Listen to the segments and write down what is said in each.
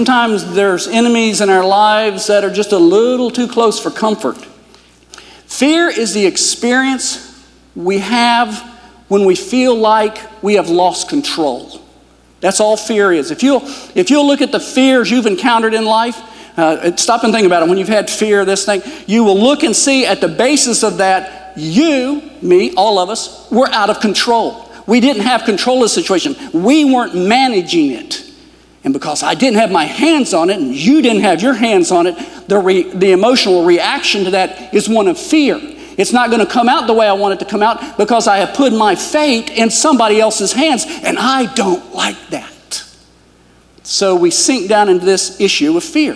Sometimes there's enemies in our lives that are just a little too close for comfort. Fear is the experience we have when we feel like we have lost control. That's all fear is. If you'll look at the fears you've encountered in life, stop and think about it. When you've had fear, this thing, you will look and see at the basis of that, you, me, all of us, we're out of control. We didn't have control of the situation. We weren't managing it. And because I didn't have my hands on it and you didn't have your hands on it, the emotional reaction to that is one of fear. It's not going to come out the way I want it to come out because I have put my fate in somebody else's hands, and I don't like that. So we sink down into this issue of fear.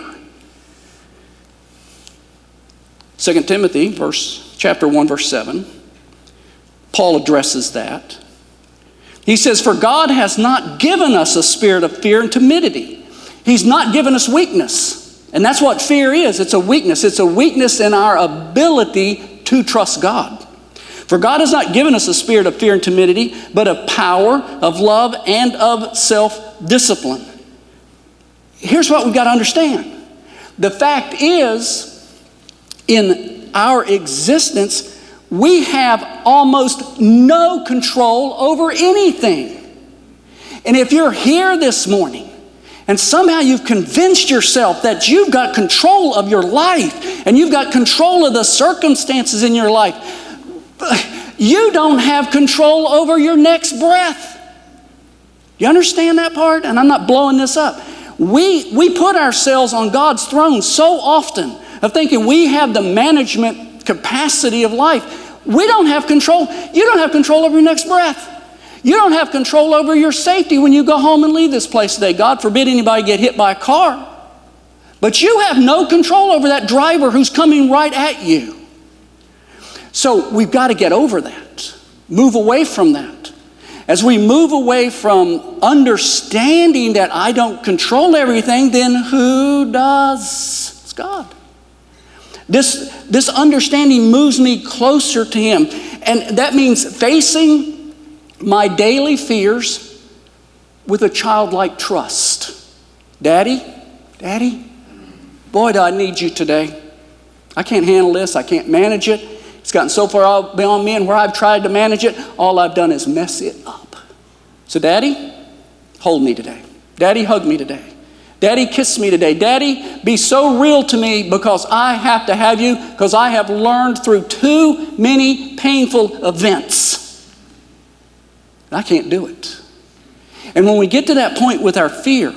2 Timothy chapter 1, verse 7, Paul addresses that. He says, "For God has not given us a spirit of fear and timidity." He's not given us weakness. And that's what fear is. It's a weakness. It's a weakness in our ability to trust God. "For God has not given us a spirit of fear and timidity, but of power, of love, and of self-discipline." Here's what we've got to understand. The fact is, in our existence, we have almost no control over anything. And if you're here this morning and somehow you've convinced yourself that you've got control of your life and you've got control of the circumstances in your life, you don't have control over your next breath. You understand that part? And I'm not blowing this up. We put ourselves on God's throne so often of thinking we have the management capacity of life. We don't have control. You don't have control over your next breath. You don't have control over your safety when you go home and leave this place today. God forbid anybody get hit by a car. But you have no control over that driver who's coming right at you. So we've got to get over that. Move away from that. As we move away from understanding that I don't control everything, then who does? It's God. This understanding moves me closer to Him. And that means facing my daily fears with a childlike trust. Daddy, boy, do I need you today. I can't handle this. I can't manage it. It's gotten so far beyond me, and where I've tried to manage it, all I've done is mess it up. So Daddy, hold me today. Daddy, hug me today. Daddy, kiss me today. Daddy, be so real to me because I have to have you, because I have learned through too many painful events. I can't do it. And when we get to that point with our fear,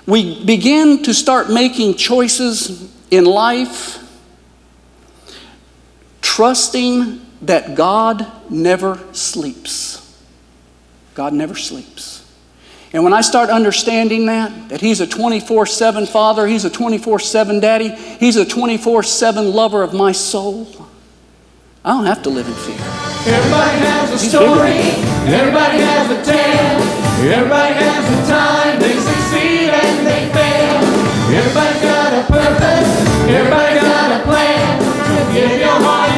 we begin to start making choices in life, trusting that God never sleeps. God never sleeps. And when I start understanding that He's a 24/7 Father, He's a 24/7 Daddy, He's a 24/7 lover of my soul, I don't have to live in fear. Everybody has a story, everybody has a tale, everybody has a time they succeed and they fail. Everybody's got a purpose, everybody's got a plan, so give your heart